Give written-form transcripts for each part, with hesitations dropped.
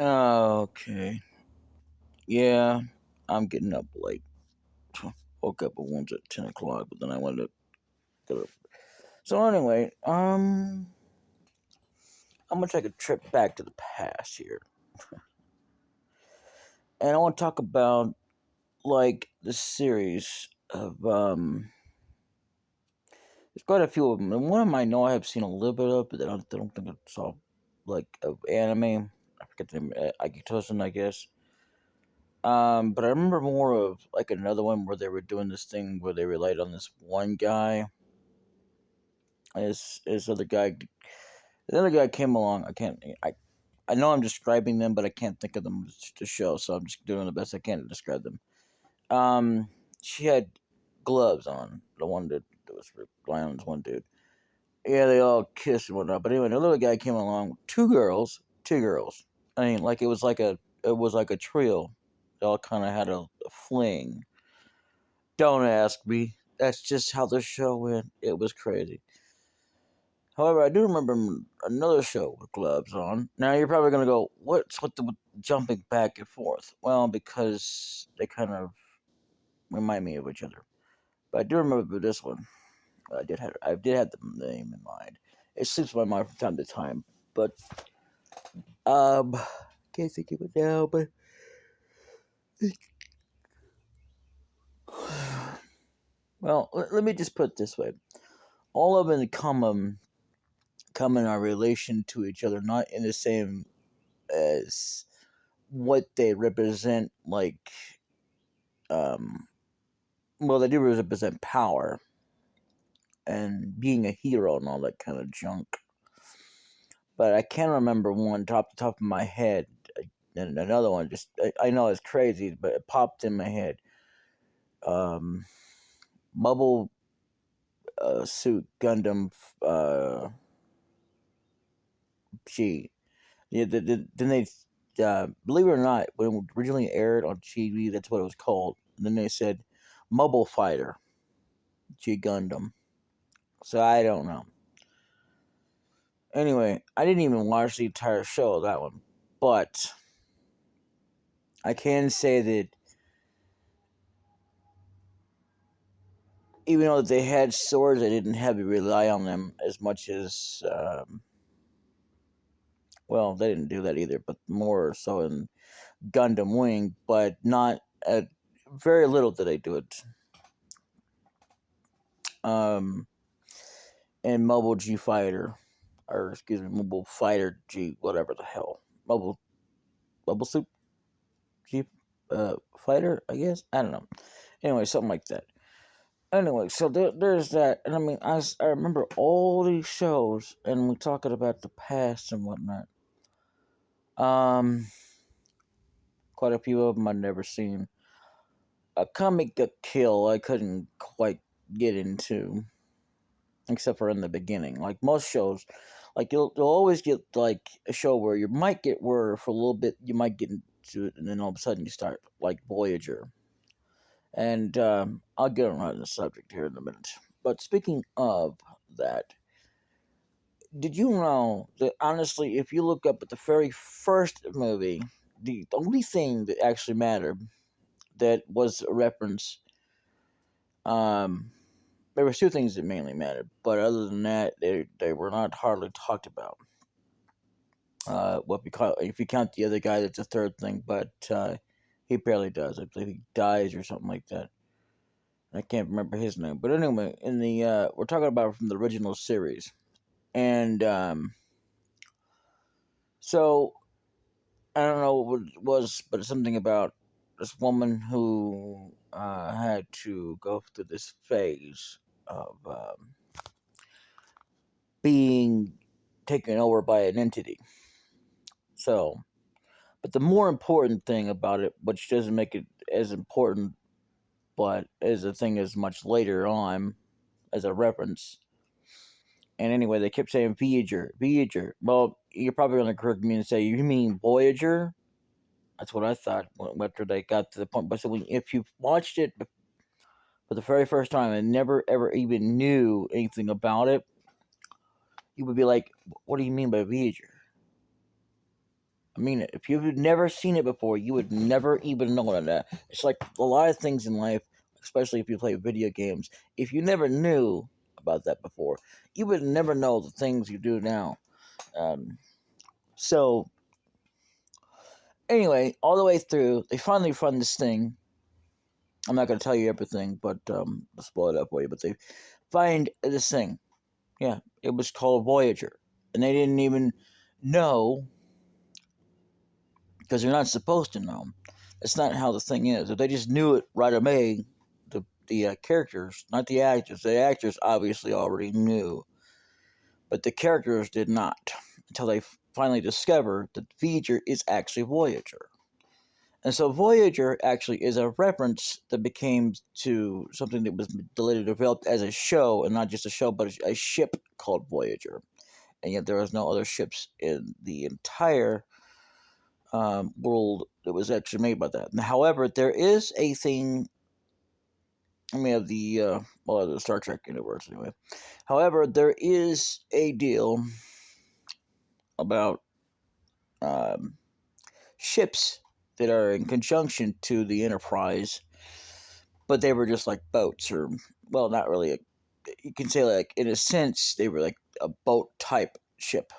Okay. Yeah, I'm getting up late. Woke up at once at 10 o'clock, but then I wanted to go. So anyway, I'm gonna take a trip back to the past here, and I want to talk about like the series of There's quite a few of them, and one of them I know I have seen a little bit of, but I don't think I saw like of anime. I forget the name, Akitosen, I guess. But I remember more of like another one where they were doing this thing where they relied on this one guy. This other guy, the other guy came along. I know I'm describing them, but I can't think of them to show, so I'm just doing the best I can to describe them. Um, she had gloves on. The one that was relying on this one dude. Yeah, they all kissed and whatnot. But anyway, the little guy came along. Two girls, two girls. I mean, like it was like a trio. They all kind of had a fling. Don't ask me. That's just how the show went. It was crazy. However, I do remember another show with gloves on. Now you're probably gonna go, "What's with the jumping back and forth?" Well, because they kind of remind me of each other. But I do remember this one. I did have the name in mind. It slips my mind from time to time, but can't think of it now. But well, let me just put it this way: all of them come in our relation to each other, not in the same as what they represent. Like, um, well, they do represent power and being a hero and all that kind of junk. But I can't remember one top the top of my head. And another one, just I know it's crazy, but it popped in my head. Um, Bubble Suit Gundam. G. Yeah. Then they, believe it or not, when it originally aired on TV, that's what it was called. And then they said Mobile Fighter G Gundam. So I don't know. Anyway, I didn't even watch the entire show of that one, but I can say that even though they had swords, I didn't have to rely on them as much as well, they didn't do that either, but more so in Gundam Wing, but not at very little did they do it. Um, and Mobile G Fighter, or excuse me, Mobile Fighter G, whatever the hell, Mobile Suit G Fighter, I guess. I don't know. Anyway, something like that. Anyway, so there's that, and I mean, I remember all these shows, and we're talking about the past and whatnot. Um, Quite a few of them I've never seen. A comic kill I couldn't quite get into, except for in the beginning. Like most shows, like you'll always get like a show where you might get where for a little bit you might get into it, and then all of a sudden you start like Voyager. And I'll get around the subject here in a minute. But speaking of that, did you know that honestly, if you look up at the very first movie, the only thing that actually mattered that was a reference, um, there were two things that mainly mattered, but other than that, they were not hardly talked about. What we call if you count the other guy, that's a third thing, but he barely does. I believe he dies or something like that. I can't remember his name, but anyway, in the we're talking about from the original series, and so I don't know what it was, but it's something about this woman who had to go through this phase of being taken over by an entity. So, but the more important thing about it, which doesn't make it as important, but as a thing as much later on as a reference. And anyway, they kept saying Voyager, Voyager. Well, you're probably going to correct me and say, you mean Voyager? That's what I thought after they got to the point. But so if you watched it for the very first time and never ever even knew anything about it, you would be like, "What do you mean by Voyager?" I mean, if you've never seen it before, you would never even know that. It's like a lot of things in life, especially if you play video games. If you never knew about that before, you would never know the things you do now. So, anyway, all the way through, they finally find this thing. I'm not going to tell you everything, but I'll spoil it up for you. But they find this thing. Yeah, it was called Voyager. And they didn't even know because they're not supposed to know. That's not how the thing is. If they just knew it right away, the characters, not the actors. The actors obviously already knew, but the characters did not until they finally discovered that Voyager is actually Voyager. And so Voyager actually is a reference that became to something that was later developed as a show, and not just a show, but a ship called Voyager. And yet there was no other ships in the entire world that was actually made by that. However, there is a thing. I mean, of the Star Trek universe anyway. However, there is a deal about um, ships that are in conjunction to the Enterprise, but they were just like boats, or well, not really. You can say like in a sense they were like a boat type ship,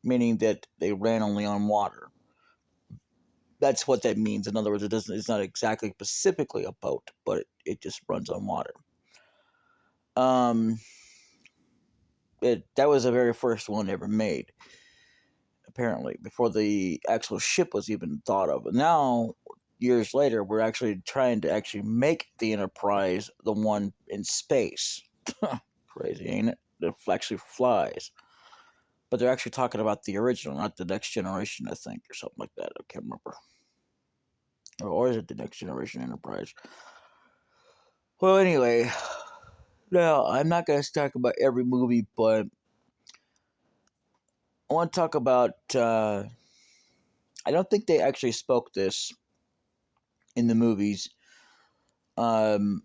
meaning that they ran only on water. That's what that means. In other words, it doesn't. It's not exactly specifically a boat, but it just runs on water. Um, that was the very first one ever made, apparently, before the actual ship was even thought of. And now, years later, we're actually trying to actually make the Enterprise the one in space. Crazy, ain't it? That actually flies. But they're actually talking about the original, not the next generation, I think, or something like that. I can't remember. Or is it the next generation Enterprise? Well, anyway, now I'm not going to talk about every movie, but I want to talk about. I don't think they actually spoke this in the movies. Um,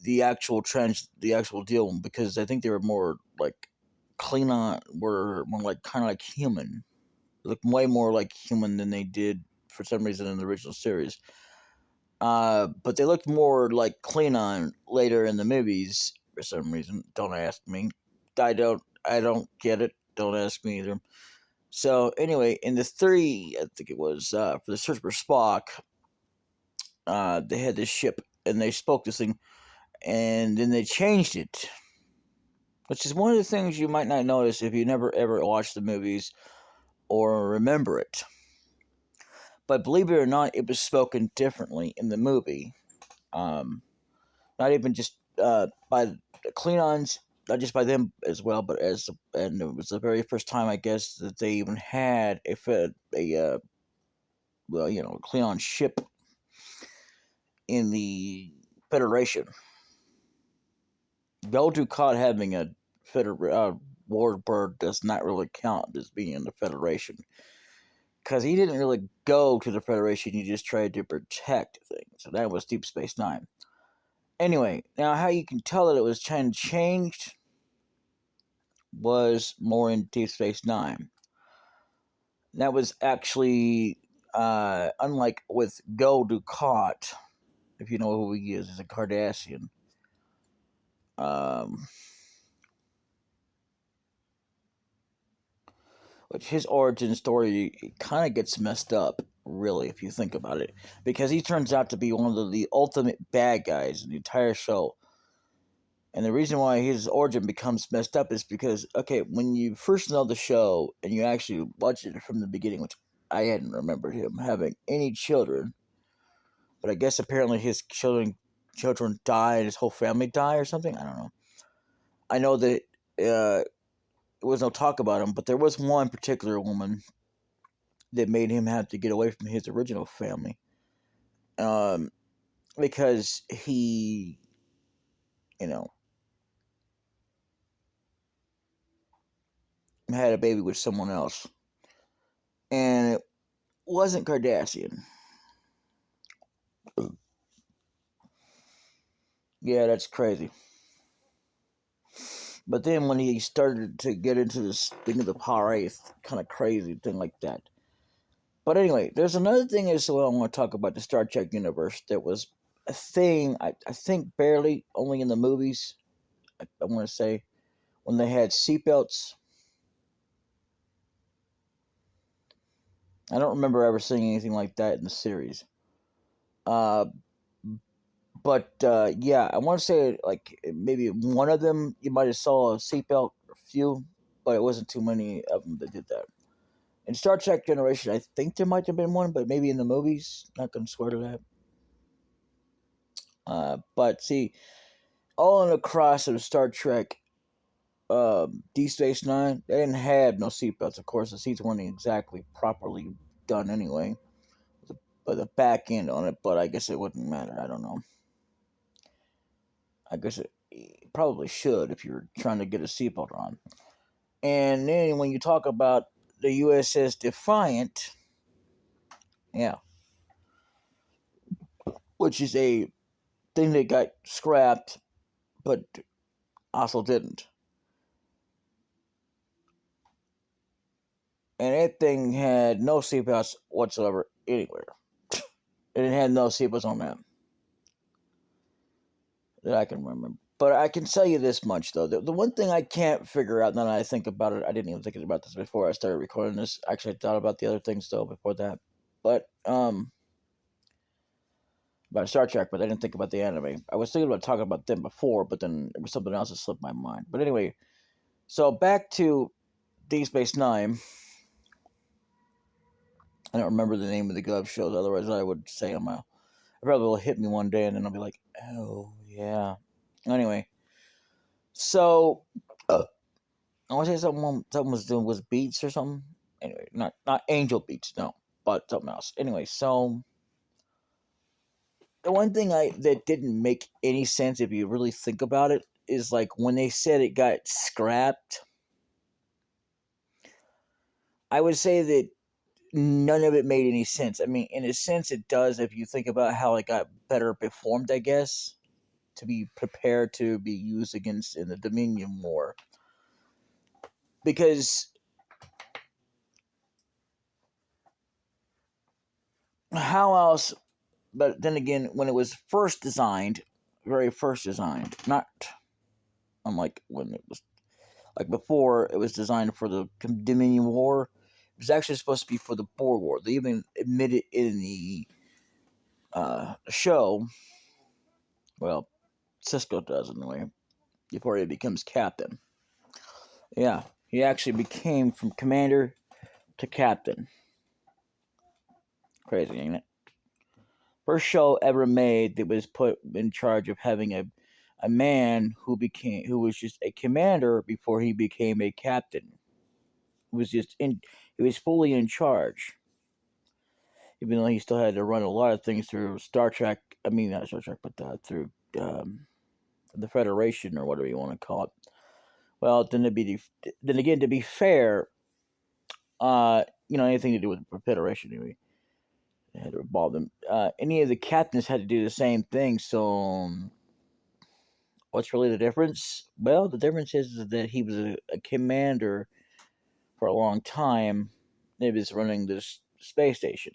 the actual deal, because I think they were more like Klingon, were more like kind of like human, look way more like human than they did for some reason in the original series. But they looked more like Klingon later in the movies for some reason. Don't ask me. I don't get it. Don't ask me either. So anyway, in the three, I think it was for the search for Spock, they had this ship and they spoke this thing, and then they changed it, which is one of the things you might not notice if you never ever watched the movies or remember it. But believe it or not, it was spoken differently in the movie. Um, Not even just by the Klingons, not just by them as well, but and it was the very first time I guess that they even had a well, you know, Klingon ship in the Federation. Gul-Dukat having a warbird does not really count as being in the Federation, because he didn't really go to the Federation. He just tried to protect things. So that was Deep Space Nine. Anyway, now how you can tell that it was changed was more in Deep Space Nine. That was actually unlike with Gul-Dukat, if you know who he is, he's a Cardassian. Um, which his origin story kind of gets messed up, really, if you think about it, because he turns out to be one of the ultimate bad guys in the entire show. And the reason why his origin becomes messed up is because, okay, when you first know the show and you actually watch it from the beginning, which I hadn't remembered him having any children, but I guess apparently his children die and his whole family die or something. I don't know. I know that there was no talk about him, but there was one particular woman that made him have to get away from his original family, um, because he, you know, had a baby with someone else, and it wasn't Kardashian. Yeah, that's crazy. But then when he started to get into this thing of the Power Eighth, kind of crazy thing like that, But anyway, there's another thing as well I want to talk about the Star Trek universe that was a thing, I think barely, only in the movies, I want to say, when they had seatbelts. I don't remember ever seeing anything like that in the series. Uh, but yeah, I want to say like maybe one of them you might have saw a seatbelt, a few, but it wasn't too many of them that did that. In Star Trek Generation, I think there might have been one, but maybe in the movies. Not gonna swear to that. But see, all in across of Star Trek, D Space Nine, they didn't have no seatbelts. Of course, the seats weren't exactly properly done anyway, but the back end on it. But I guess it wouldn't matter. I don't know. I guess it probably should if you're trying to get a seatbelt on. And then when you talk about the USS Defiant, yeah, which is a thing that got scrapped, but also didn't. And that thing had no seatbelts whatsoever anywhere. It had no seatbelts on that I can remember. But I can tell you this much though: the one thing I can't figure out now that I think about it, I didn't even think about this before I started recording this. Actually, I thought about the other things though before that, but about Star Trek, but I didn't think about the anime. I was thinking about talking about them before, but then it was something else that slipped my mind. But anyway, so back to D Space Nine. I don't remember the name of the Gov shows, otherwise I would say them. It probably will hit me one day, and then I'll be like, "Oh yeah." Anyway, so I want to say something was doing was beats or something. Anyway, not Angel Beats, no, but something else. Anyway, so the one thing I that didn't make any sense if you really think about it is like when they said it got scrapped. I would say that none of it made any sense. I mean, in a sense, it does if you think about how it got better performed. I guess to be prepared to be used against in the Dominion War, because how else? But then again, when it was first designed, very first designed, not unlike when it was like before, it was designed for the Dominion War. It was actually supposed to be for the Boer War. They even admitted in the show. Well, Cisco does anyway. Before he becomes captain. Yeah, he actually became from commander to captain. Crazy, ain't it? First show ever made that was put in charge of having a man who was just a commander before he became a captain. He was fully in charge, even though he still had to run a lot of things through Star Trek. I mean, not Star Trek, but through the Federation or whatever you want to call it. Well, then again, to be fair, anything to do with the Federation anyway, they had to involve them. Any of the captains had to do the same thing. So, what's really the difference? Well, the difference is that he was a commander for a long time. He was running this space station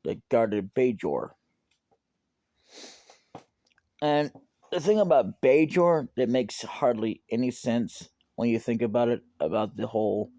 that guarded Bajor. And the thing about Bajor that makes hardly any sense when you think about it, about the whole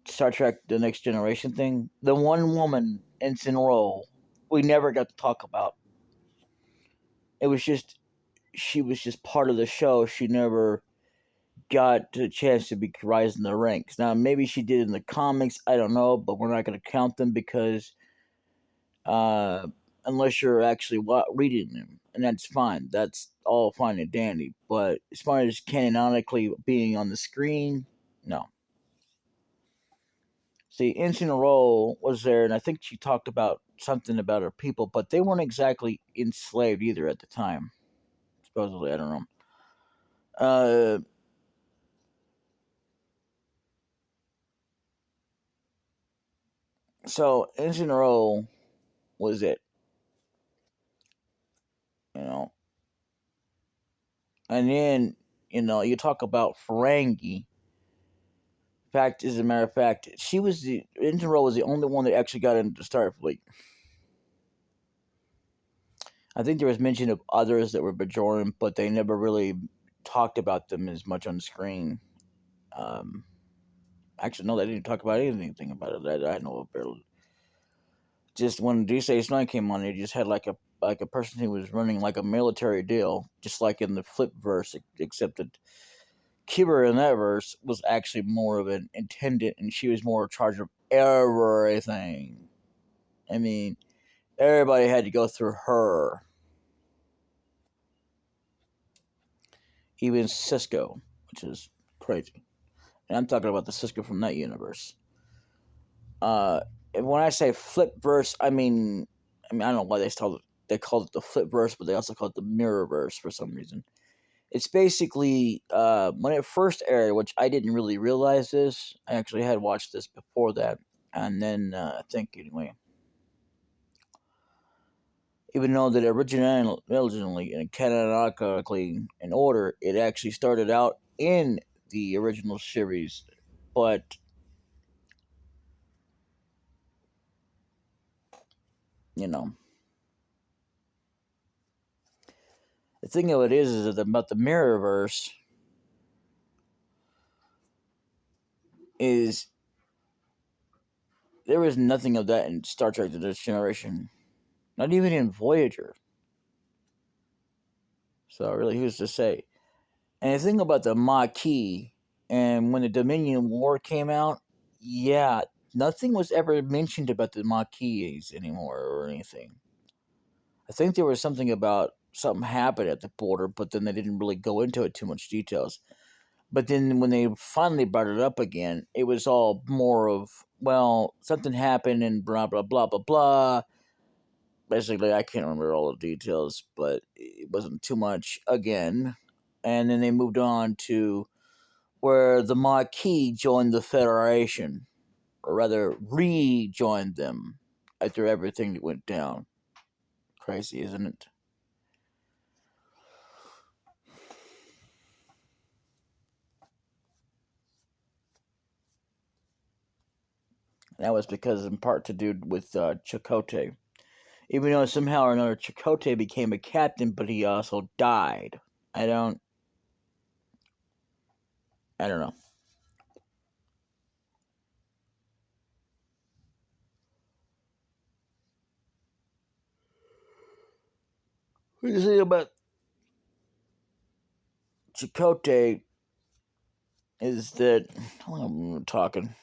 Star Trek The Next Generation thing, the one woman, Ensign Ro, we never got to talk about. It was just, she was just part of the show. She never got the chance to be rising the ranks. Now, maybe she did in the comics, I don't know, but we're not going to count them because uh, unless you're actually reading them, and that's fine. That's all fine and dandy. But as far as canonically being on the screen, no. See, Ensign Roll was there, and I think she talked about something about her people, but they weren't exactly enslaved either at the time. Supposedly, I don't know. Uh, so Ensign Roll was it, you know, and then you talk about Ferengi. Fact, as a matter of fact, she was Interroll was the only one that actually got into Starfleet. I think there was mention of others that were Bajoran, but they never really talked about them as much on screen. Um, Actually, no, they didn't talk about anything about it. I know of. Just when Deep Space Nine came on, they just had like a person who was running like a military deal, just like in the Flip verse, except that Kira in that verse was actually more of an attendant, and she was more in charge of everything. I mean, everybody had to go through her, even Cisco, which is crazy. And I'm talking about the Cisco from that universe. And when I say flip verse, I don't know why they called it the flip verse, but they also called it the mirror verse for some reason. It's basically when it first aired, which I didn't really realize this. I actually had watched this before that, and then I think anyway. Even though that originally and canonically in order, it actually started out in the original series, but you know the thing of it is that about the Mirrorverse is there was nothing of that in Star Trek: The Next Generation, not even in Voyager. So really, who's to say? And the thing about the Maquis, and when the Dominion War came out, yeah, nothing was ever mentioned about the Maquis anymore or anything. I think there was something about something happened at the border, but then they didn't really go into it too much details. But then when they finally brought it up again, it was all more of, well, something happened and blah blah blah blah blah. Basically, I can't remember all the details, but it wasn't too much again. And then they moved on to where the Maquis joined the Federation, or rather, rejoined them after everything that went down. Crazy, isn't it? That was because, in part, to do with Chakotay. Even though somehow or another Chakotay became a captain, but he also died. I don't. I don't know. What do you think about Chakotay? Is that? How long have we been talking?